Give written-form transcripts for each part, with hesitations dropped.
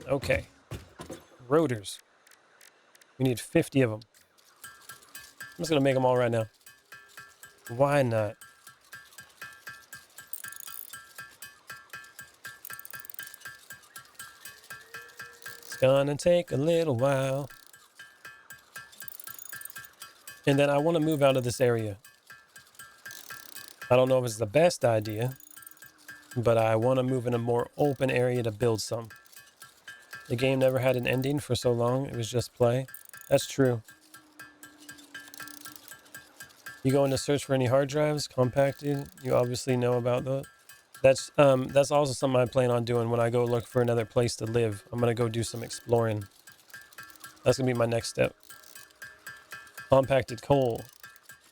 Okay. Rotors. We need 50 of them. I'm just going to make them all right now. Why not? It's gonna take a little while. And then I want to move out of this area. I don't know if it's the best idea, but I want to move in a more open area to build some. The game never had an ending for so long. It was just play. That's true. You go in to search for any hard drives, compacted. You obviously know about those. That's also something I plan on doing when I go look for another place to live. I'm gonna go do some exploring. That's gonna be my next step. Compacted coal.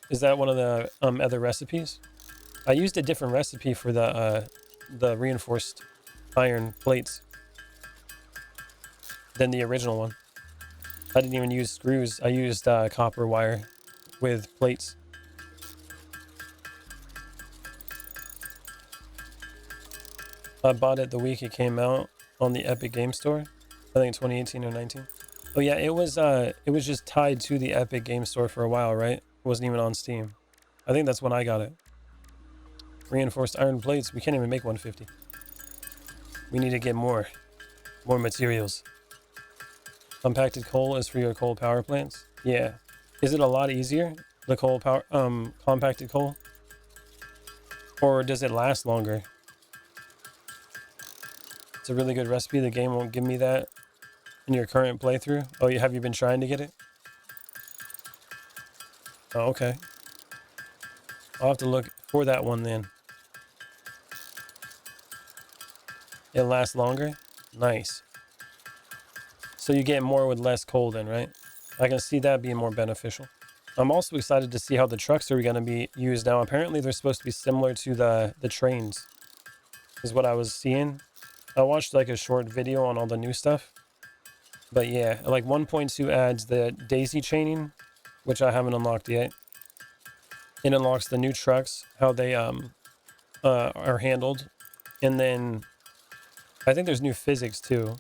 Is that one of the other recipes? I used a different recipe for the reinforced iron plates than the original one. I didn't even use screws. I used copper wire with plates. I bought it the week it came out on the Epic Game Store. I think 2018 or 19. Oh yeah, it was just tied to the Epic Game Store for a while, right? It wasn't even on Steam. I think that's when I got it. Reinforced iron plates. We can't even make 150. We need to get more materials. Compacted coal is for your coal power plants. Yeah. Is it a lot easier, the coal power compacted coal? Or does it last longer? It's a really good recipe. The game won't give me that in your current playthrough. Oh, have you been trying to get it? Oh, okay. I'll have to look for that one then. It lasts longer? Nice. So you get more with less coal then, right? I can see that being more beneficial. I'm also excited to see how the trucks are going to be used now. Apparently they're supposed to be similar to the trains, is what I was seeing. I watched like a short video on all the new stuff. But yeah, like 1.2 adds the daisy chaining, which I haven't unlocked yet. It unlocks the new trucks, how they are handled. And then I think there's new physics too.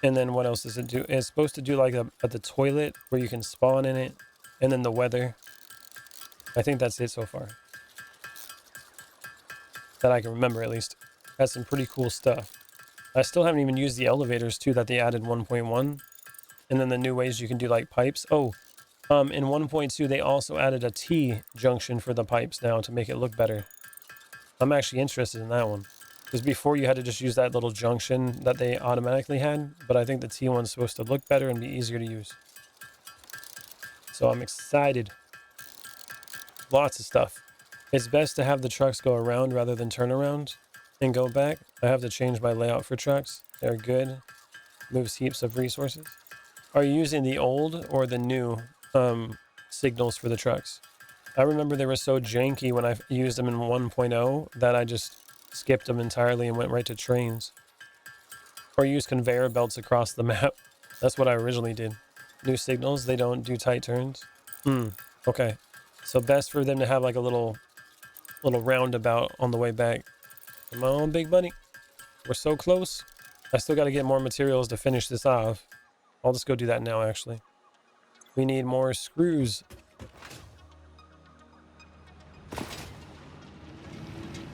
And then what else does it do? It's supposed to do like at the toilet where you can spawn in it. And then the weather. I think that's it so far. That I can remember at least. That's some pretty cool stuff. I still haven't even used the elevators too that they added 1.1. And then the new ways you can do like pipes. Oh, in 1.2 they also added a T junction for the pipes now to make it look better. I'm actually interested in that one. Because before you had to just use that little junction that they automatically had. But I think the T one's supposed to look better and be easier to use. So I'm excited. Lots of stuff. It's best to have the trucks go around rather than turn around and go back. I have to change my layout for trucks. They're good. Moves heaps of resources. Are you using the old or the new signals for the trucks? I remember they were so janky when I used them in 1.0 that I just skipped them entirely and went right to trains. Or use conveyor belts across the map. That's what I originally did. New signals, they don't do tight turns. Okay. So best for them to have like a little roundabout on the way back. Come on, big buddy. We're so close. I still got to get more materials to finish this off. I'll just go do that now, actually. We need more screws.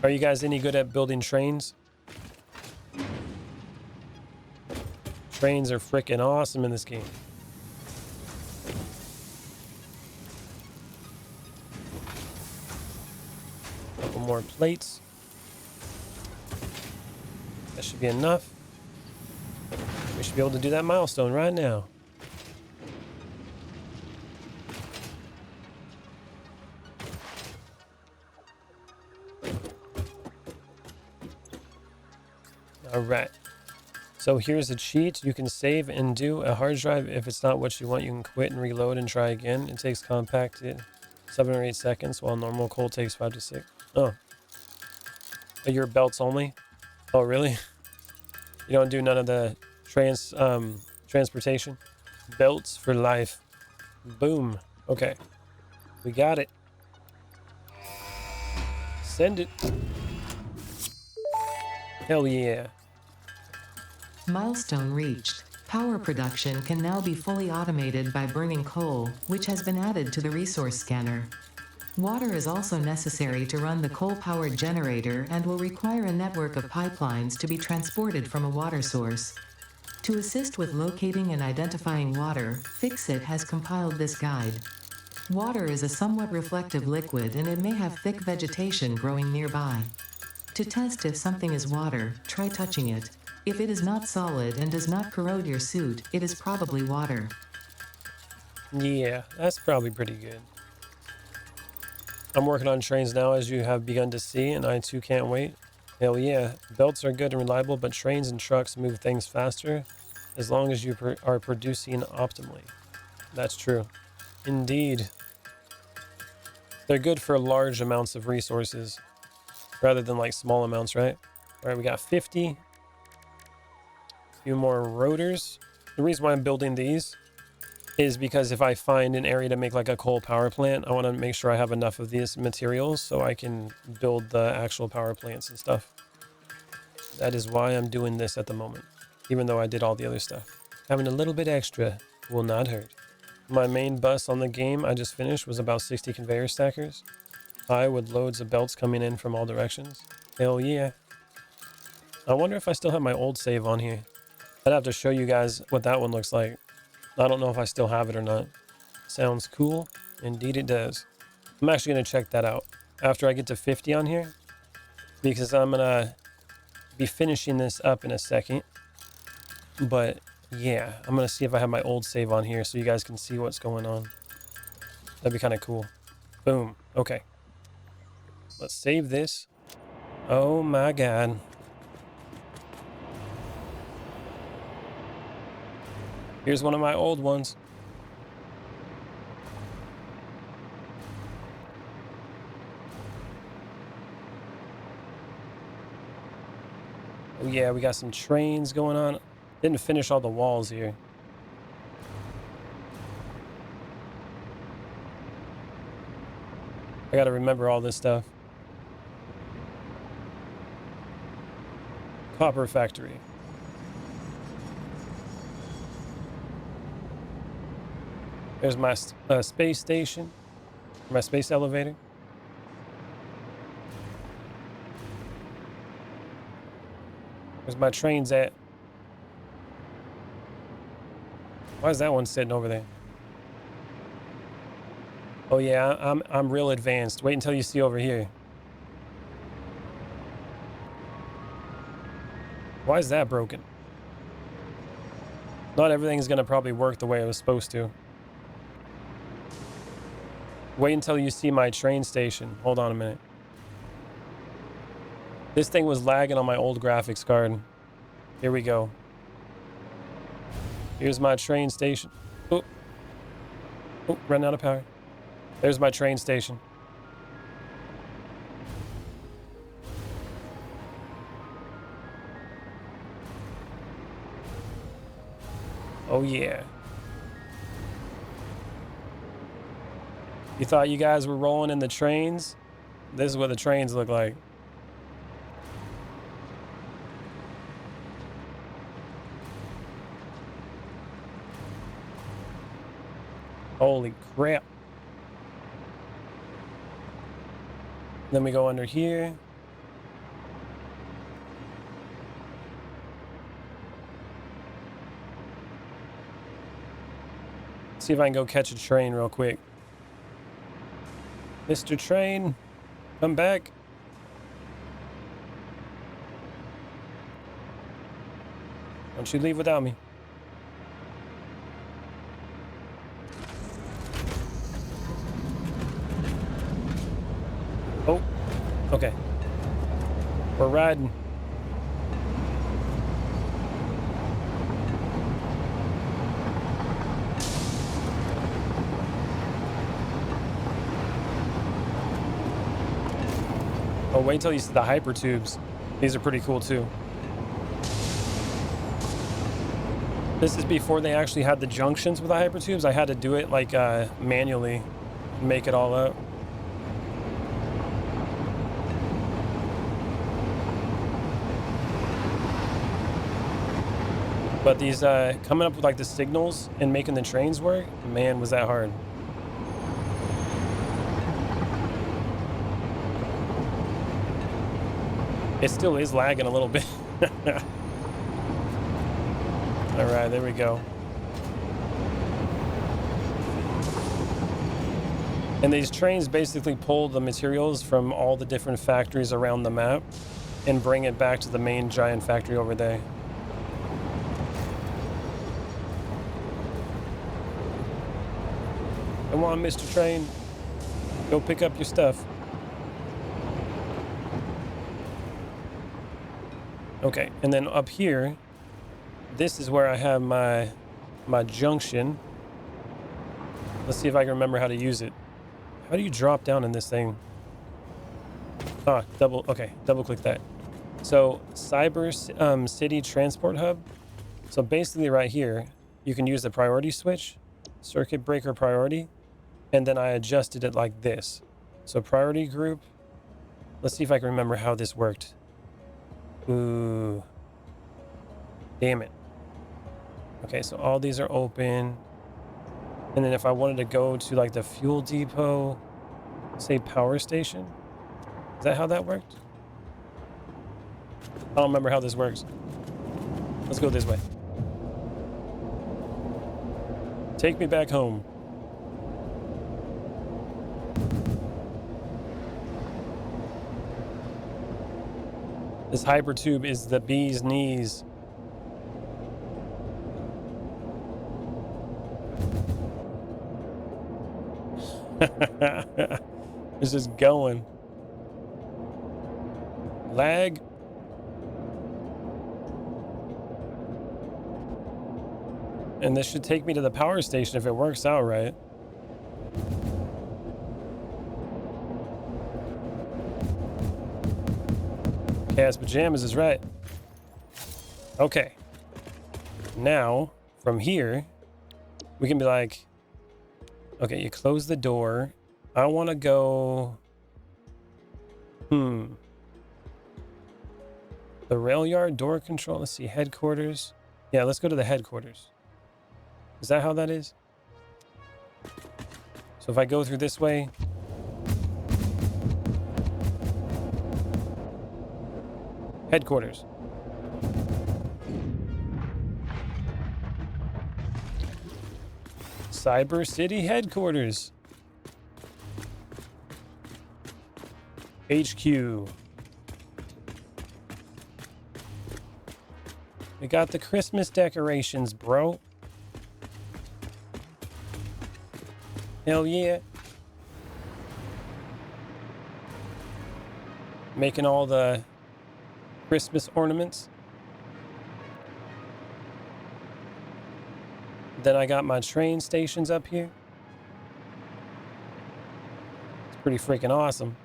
Are you guys any good at building trains? Trains are freaking awesome in this game. Couple more plates. That should be enough. We should be able to do that milestone right now. All right. So here's a cheat. You can save and do a hard drive. If it's not what you want, you can quit and reload and try again. It takes compacted 7 or 8 seconds, while normal coal takes 5 to 6. Oh. Your belts only? Oh, really? You don't do none of the transportation? Belts for life. Boom. Okay. We got it. Send it. Hell yeah. Milestone reached. Power production can now be fully automated by burning coal, which has been added to the resource scanner. Water is also necessary to run the coal-powered generator and will require a network of pipelines to be transported from a water source. To assist with locating and identifying water, Fixit has compiled this guide. Water is a somewhat reflective liquid and it may have thick vegetation growing nearby. To test if something is water, try touching it. If it is not solid and does not corrode your suit, it is probably water. Yeah, that's probably pretty good. I'm working on trains now, as you have begun to see, and I too can't wait. Hell yeah, belts are good and reliable, but trains and trucks move things faster as long as you are producing optimally. That's true. Indeed. They're good for large amounts of resources rather than like small amounts, right? All right, we got 50. A few more rotors. The reason why I'm building these is because if I find an area to make like a coal power plant, I want to make sure I have enough of these materials so I can build the actual power plants and stuff. That is why I'm doing this at the moment, even though I did all the other stuff. Having a little bit extra will not hurt. My main bus on the game I just finished was about 60 conveyor stackers, high with loads of belts coming in from all directions. Hell yeah. I wonder if I still have my old save on here. I'd have to show you guys what that one looks like. I don't know if I still have it or not. Sounds cool. Indeed it does. I'm actually going to check that out after I get to 50 on here, because I'm going to be finishing this up in a second. But yeah, I'm going to see if I have my old save on here so you guys can see what's going on. That'd be kind of cool. Boom. Okay. Let's save this. Oh my god. Here's one of my old ones. Oh yeah, we got some trains going on. Didn't finish all the walls here. I gotta remember all this stuff. Copper factory. There's my space station. My space elevator. Where's my trains at? Why is that one sitting over there? Oh yeah, I'm real advanced. Wait until you see over here. Why is that broken? Not everything's gonna probably work the way it was supposed to. Wait until you see my train station. Hold on a minute. This thing was lagging on my old graphics card. Here we go. Here's my train station. Oh, ran out of power. There's my train station. Oh yeah. You thought you guys were rolling in the trains? This is what the trains look like. Holy crap. Then we go under here. See if I can go catch a train real quick. Mr. Train, come back. Don't you leave without me. Oh, okay. We're riding. Oh, wait until you see the hyper tubes. These are pretty cool too. This is before they actually had the junctions with the hyper tubes. I had to do it like manually, make it all up. But these coming up with like the signals and making the trains work, man, was that hard. It still is lagging a little bit. All right, there we go. And these trains basically pull the materials from all the different factories around the map and bring it back to the main giant factory over there. Come on, Mr. Train. Go pick up your stuff. Okay, and then up here, this is where I have my junction. Let's see if I can remember how to use it. How do you drop down in this thing? Ah, double click that. So Cyber City Transport Hub. So basically right here, you can use the priority switch, circuit breaker priority, and then I adjusted it like this. So priority group. Let's see if I can remember how this worked. Ooh. Damn it. Okay, so all these are open. And then if I wanted to go to like the fuel depot, say power station, is that how that worked? I don't remember how this works. Let's go this way. Take me back home. This hypertube is the bee's knees. It's just going. Lag. And this should take me to the power station if it works out right. Cat's Pajamas is right. Okay. Now, from here, we can be like, okay, you close the door. I want to go... The rail yard door control. Let's see, headquarters. Yeah, let's go to the headquarters. Is that how that is? So if I go through this way... Headquarters. Cyber City headquarters. HQ. We got the Christmas decorations, bro. Hell yeah. Making all the Christmas ornaments. Then I got my train stations up here. It's pretty freaking awesome.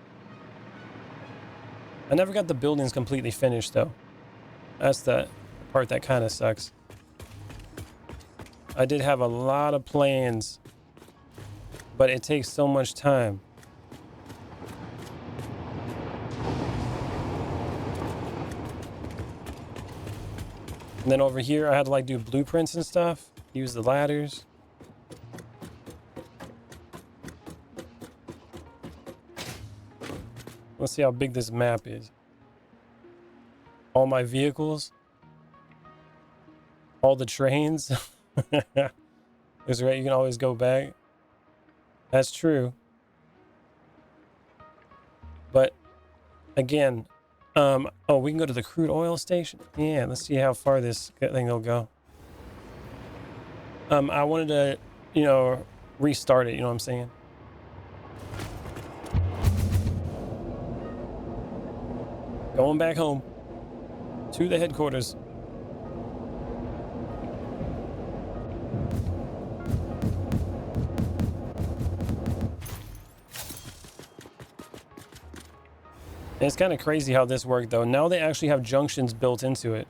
I never got the buildings completely finished though. That's the part that kind of sucks. I did have a lot of plans, but it takes so much time. And then over here, I had to like do blueprints and stuff. Use the ladders. Let's see how big this map is. All my vehicles. All the trains. That's right, you can always go back. That's true. But again, oh, we can go to the crude oil station. Yeah, let's see how far this thing will go. I wanted to, you know, restart it, you know what I'm saying? Going back home to the headquarters. And it's kind of crazy how this worked though. Now they actually have junctions built into it.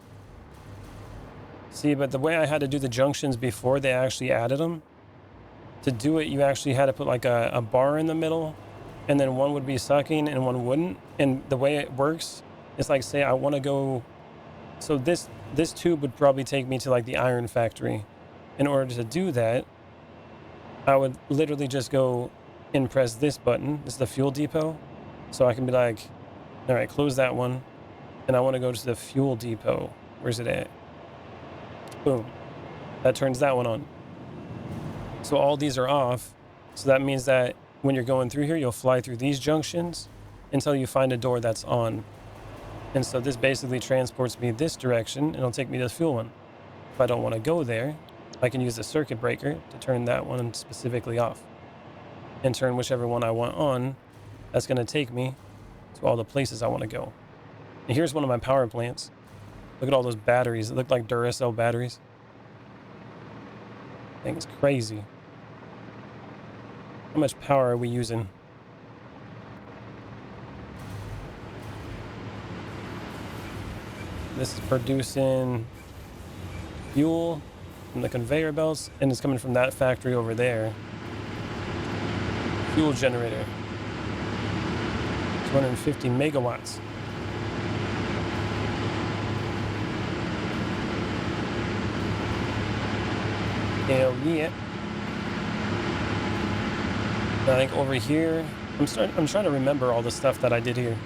See, but the way I had to do the junctions before, they actually added them. To do it, you actually had to put like a bar in the middle, and then one would be sucking and one wouldn't. And the way it works, it's like, say I want to go, so this this tube would probably take me to like the iron factory. In order to do that, I would literally just go and press this button. This is the fuel depot. So I can be like, all right, close that one. And I want to go to the fuel depot. Where's it at? Boom. That turns that one on. So all these are off. So that means that when you're going through here, you'll fly through these junctions until you find a door that's on. And so this basically transports me this direction, and it'll take me to the fuel one. If I don't want to go there, I can use the circuit breaker to turn that one specifically off and turn whichever one I want on. That's going to take me to all the places I want to go. And here's one of my power plants. Look at all those batteries. They look like Duracell batteries. Thing is crazy. How much power are we using? This is producing fuel from the conveyor belts, and it's coming from that factory over there. Fuel generator. 250 megawatts. Hell yeah. I think over here, I'm trying to remember all the stuff that I did here.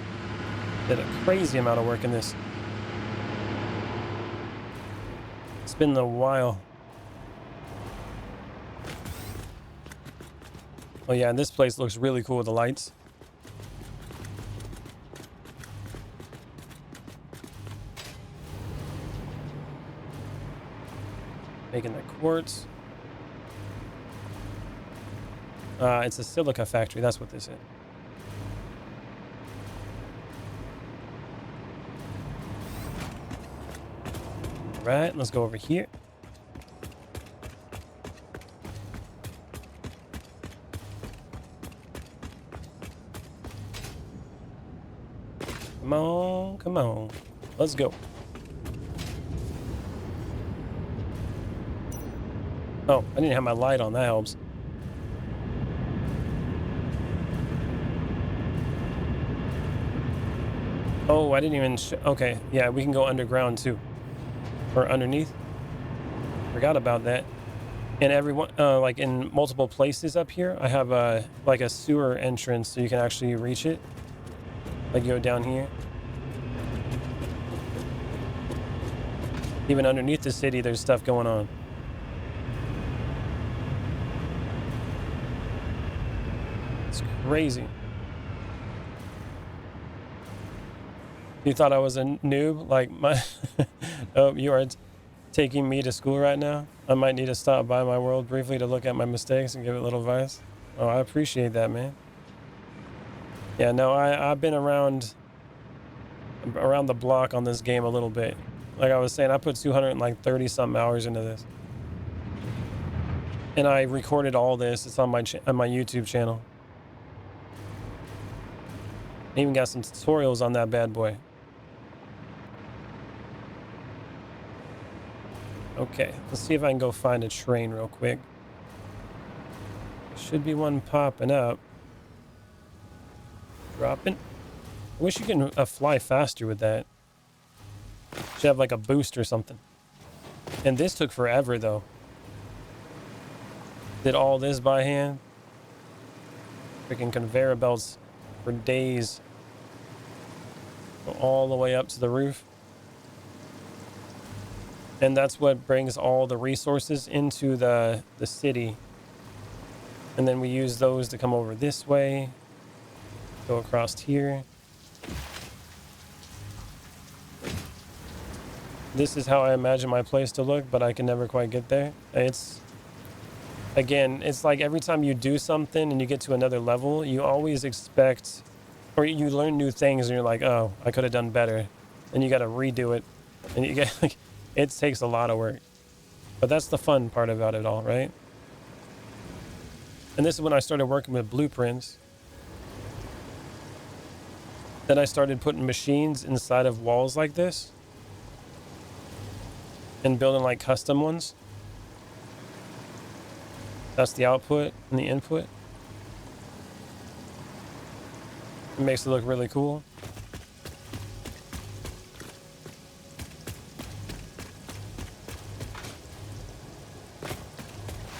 Did a crazy amount of work in this. It's been a while. Oh yeah, and this place looks really cool with the lights. Making the quartz. It's a silica factory. That's what this is. Right, let's go over here. Come on, come on. Let's go. Oh, I didn't have my light on. That helps. Oh, I didn't even... Okay, yeah, we can go underground too. Or underneath. Forgot about that. And everyone, like in multiple places up here, I have like a sewer entrance so you can actually reach it. Like you go down here. Even underneath the city, there's stuff going on. It's crazy. You thought I was a noob? Like my... Oh, you are taking me to school right now? I might need to stop by my world briefly to look at my mistakes and give it a little advice. Oh, I appreciate that, man. Yeah, no, I've been around the block on this game a little bit. Like I was saying, I put 230 something hours into this. And I recorded all this. It's on my YouTube channel. I even got some tutorials on that bad boy. Okay, let's see if I can go find a train real quick. Should be one popping up. Dropping. I wish you can fly faster with that. Should have like a boost or something. And this took forever though. Did all this by hand. Freaking conveyor belts for days. Go all the way up to the roof. And that's what brings all the resources into the city. And then we use those to come over this way. Go across here. This is how I imagine my place to look, but I can never quite get there. It's... Again, it's like every time you do something and you get to another level, you always expect... Or you learn new things and you're like, oh, I could have done better. And you got to redo it. And you get like... It takes a lot of work. But that's the fun part about it all, right? And this is when I started working with blueprints. Then I started putting machines inside of walls like this. And building like custom ones. That's the output and the input. It makes it look really cool.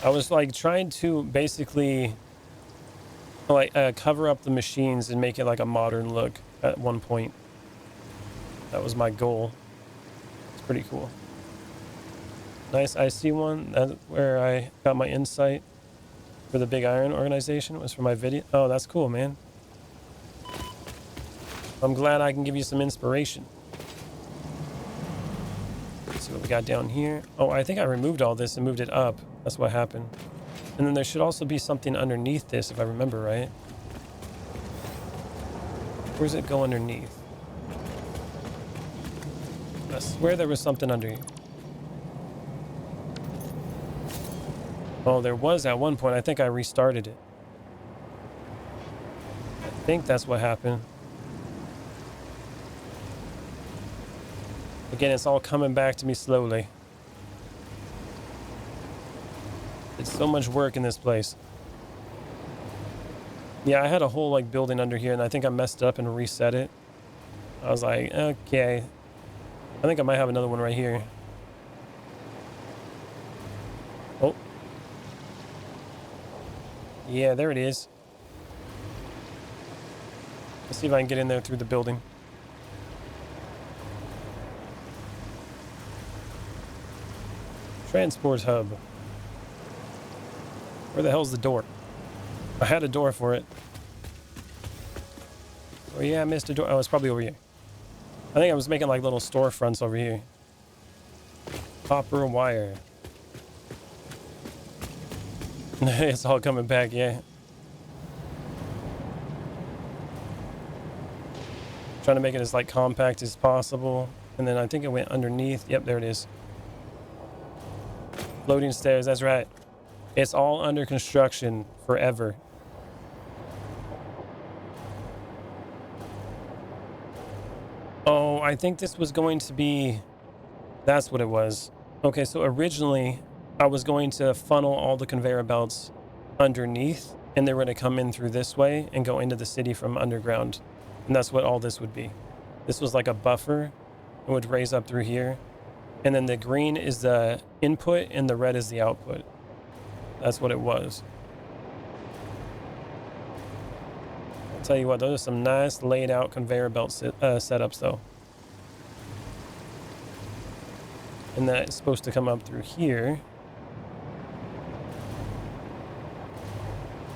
I was like trying to basically like cover up the machines and make it like a modern look at one point. That was my goal. It's pretty cool. Nice IC one. That's where I got my insight for the Big Iron organization. It was for my video. Oh, that's cool, man. I'm glad I can give you some inspiration. Let's see what we got down here. Oh, I think I removed all this and moved it up. That's what happened. And then there should also be something underneath this, if I remember right. Where does it go underneath? I swear there was something under here. Oh, there was at one point. I think I restarted it. I think that's what happened. Again, it's all coming back to me slowly. It's so much work in this place. Yeah, I had a whole like building under here and I think I messed up and reset it. I was like, okay. I think I might have another one right here. Oh. Yeah, there it is. Let's see if I can get in there through the building. Transport hub. Where the hell's the door? I had a door for it. Oh yeah, I missed a door. Oh, it's probably over here. I think I was making like little storefronts over here. Copper wire. It's all coming back, yeah. Trying to make it as like compact as possible. And then I think it went underneath. Yep, there it is. Floating stairs, that's right. It's all under construction forever. Oh, I think this was going to be... That's what it was. Okay, so originally I was going to funnel all the conveyor belts underneath and they were going to come in through this way and go into the city from underground. And that's what all this would be. This was like a buffer. It would raise up through here. And then the green is the input and the red is the output. That's what it was. I'll tell you what, those are some nice laid out conveyor belt setups though. And then it's supposed to come up through here.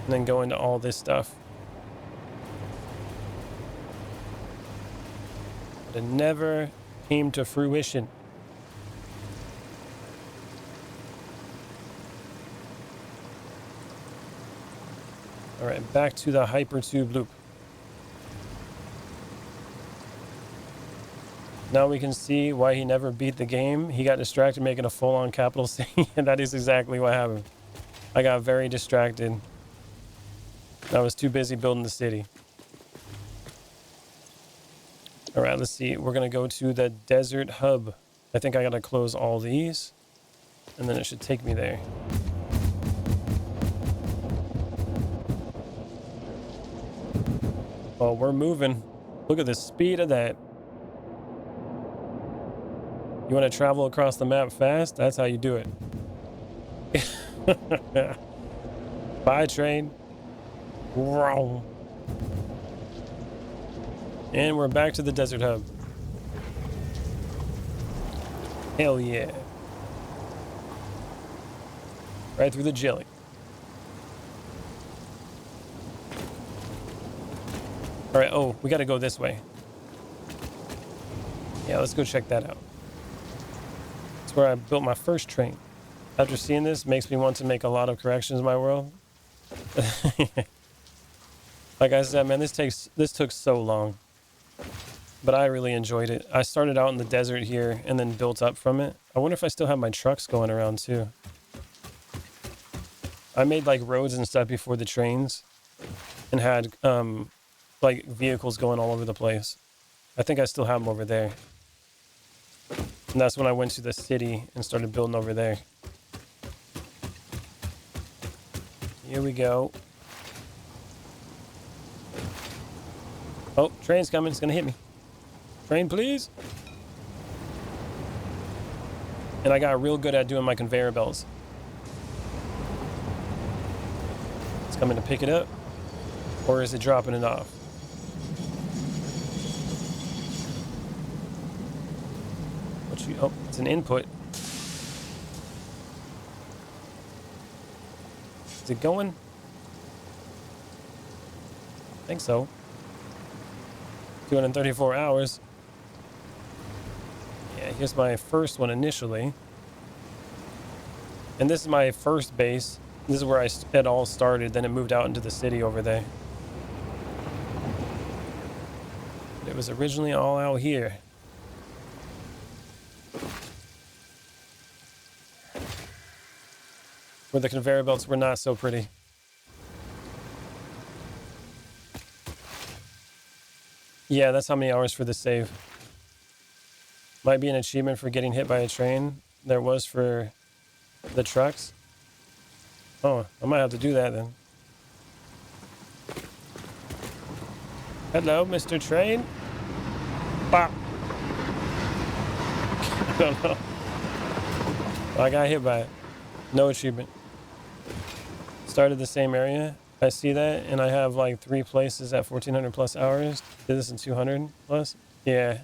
And then go into all this stuff. But it never came to fruition. All right, back to the hypertube loop. Now we can see why he never beat the game. He got distracted making a full-on capital city, and that is exactly what happened. I got very distracted. I was too busy building the city. All right, let's see. We're going to go to the desert hub. I think I got to close all these, and then it should take me there. Oh, we're moving. Look at the speed of that. You want to travel across the map fast? That's how you do it. Bye, train. And we're back to the desert hub. Hell yeah. Right through the jelly. All right, oh, we got to go this way. Yeah, let's go check that out. That's where I built my first train. After seeing this, makes me want to make a lot of corrections in my world. Like I said, man, this took so long. But I really enjoyed it. I started out in the desert here and then built up from it. I wonder if I still have my trucks going around too. I made like roads and stuff before the trains and had like vehicles going all over the place. I think I still have them over there. And that's when I went to the city and started building over there. Here we go. Oh, train's coming. It's going to hit me. Train, please. And I got real good at doing my conveyor belts. coming to pick it up, or is it dropping it off? Oh, it's an input. Is it going? I think so. 234 hours. Yeah, here's my first one initially. And this is my first base. This is where it all started. Then it moved out into the city over there. It was originally all out here. Where the conveyor belts were not so pretty. Yeah, that's how many hours for the save. Might be an achievement for getting hit by a train. There was for the trucks. Oh, I might have to do that then. Hello, Mr. Train. Bop. I don't know. I got hit by it. No achievement. Started the same area. I see that, and I have like 3 places at 1400 plus hours. Did this in 200 plus. Yeah.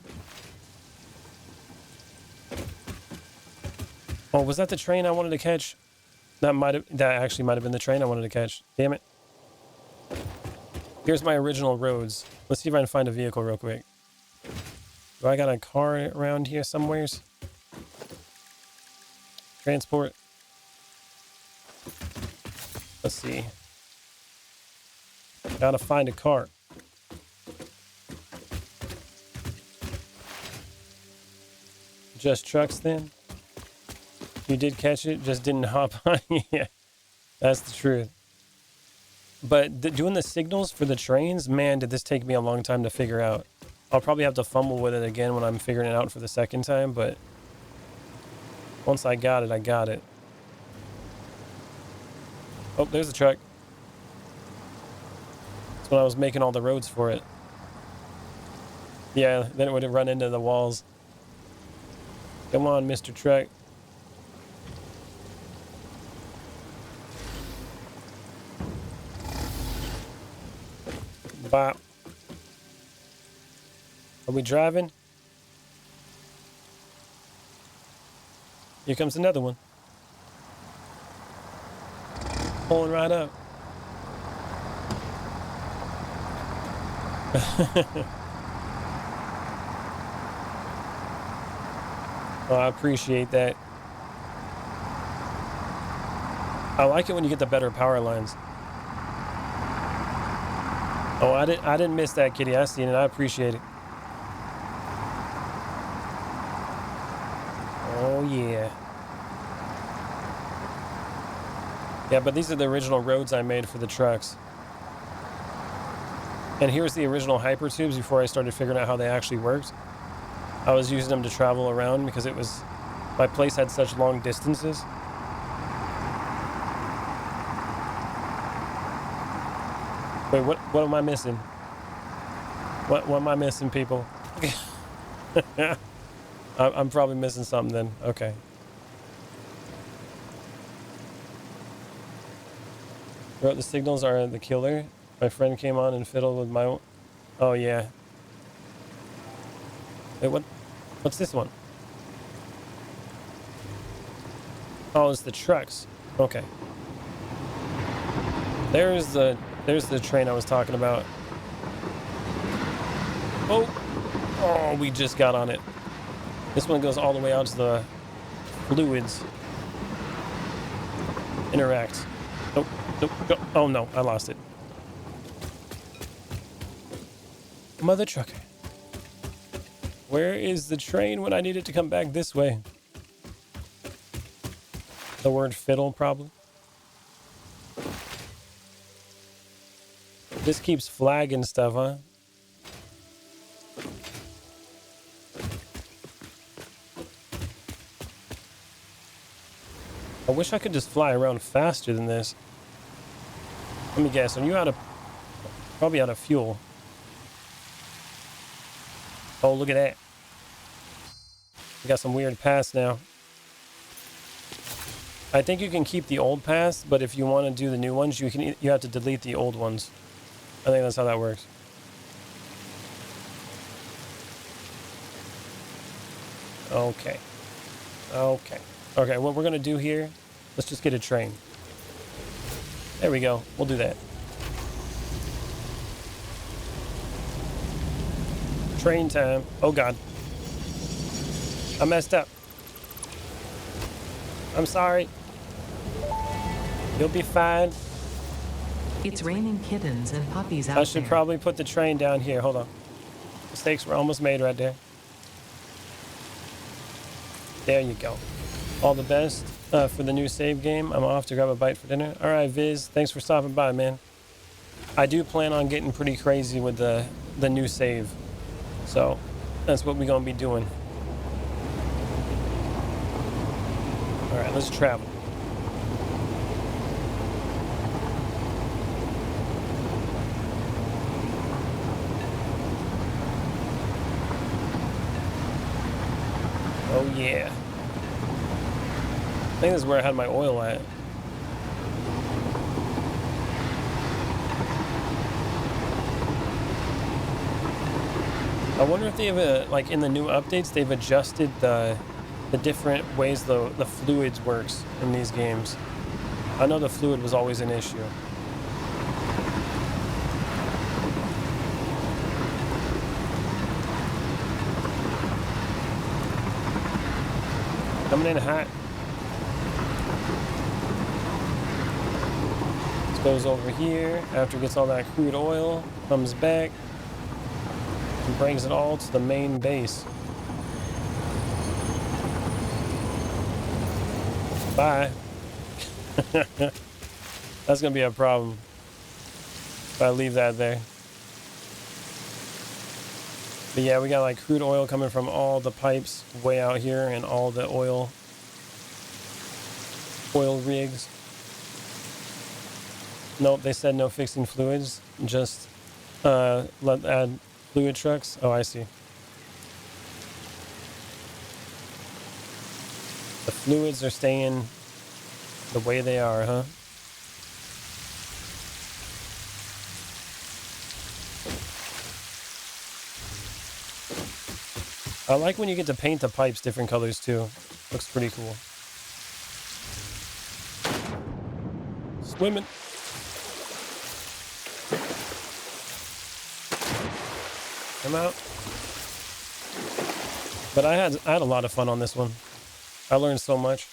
Oh, was that the train I wanted to catch? That actually might have been the train I wanted to catch. Damn it. Here's my original roads. Let's see if I can find a vehicle real quick. Do I got a car around here somewheres? Transport. Let's see. Gotta find a car. Just trucks then? You did catch it, just didn't hop on. Yeah, that's the truth. But doing the signals for the trains, man, did this take me a long time to figure out. I'll probably have to fumble with it again when I'm figuring it out for the second time, but once I got it, I got it. Oh, there's the truck. That's when I was making all the roads for it. Yeah, then it would have run into the walls. Come on, Mr. Truck. Bop. Are we driving? Here comes another one. Pulling right up. Oh, I appreciate that. I like it when you get the better power lines. Oh, I didn't miss that, kitty. I seen it. I appreciate it. Oh yeah. Yeah, but these are the original roads I made for the trucks. And here's the original hyper tubes before I started figuring out how they actually worked. I was using them to travel around because my place had such long distances. Wait, what am I missing? What am I missing, people? I'm probably missing something then. Okay. Wrote the signals are the killer. My friend came on and fiddled with my own. Oh yeah. Wait, what's this one? Oh, it's the trucks. Okay. There's the train I was talking about. Oh, we just got on it. This one goes all the way out to the fluids. Interact. Nope. Go. Oh no, I lost it. Mother trucker. Where is the train when I need it to come back this way? The word fiddle, probably. This keeps flagging stuff, huh? I wish I could just fly around faster than this. Let me guess, are you probably out of fuel? Oh, look at that. We got some weird paths now. I think you can keep the old paths, but if you want to do the new ones, you have to delete the old ones. I think that's how that works. Okay. Okay. Okay, what we're going to do here, let's just get a train. There we go. We'll do that. Train time. Oh, God. I messed up. I'm sorry. You'll be fine. It's raining kittens and puppies out there. I should probably put the train down here. Hold on. Mistakes were almost made right there. There you go. All the best for the new save game. I'm off to grab a bite for dinner. All right, Viz. Thanks for stopping by, man. I do plan on getting pretty crazy with the new save. So that's what we're going to be doing. All right, let's travel. Oh, yeah. I think this is where I had my oil at. I wonder if they've, like in the new updates, they've adjusted the different ways the fluids works in these games. I know the fluid was always an issue. Coming in hot. This goes over here. After it gets all that crude oil, comes back and brings it all to the main base. Bye. That's gonna be a problem if I leave that there. But yeah, we got like crude oil coming from all the pipes way out here and all the oil rigs. Nope, they said no fixing fluids, just add fluid trucks. Oh, I see. The fluids are staying the way they are, huh? I like when you get to paint the pipes different colors too. Looks pretty cool. Swimming. Come out. But I had a lot of fun on this one. I learned so much.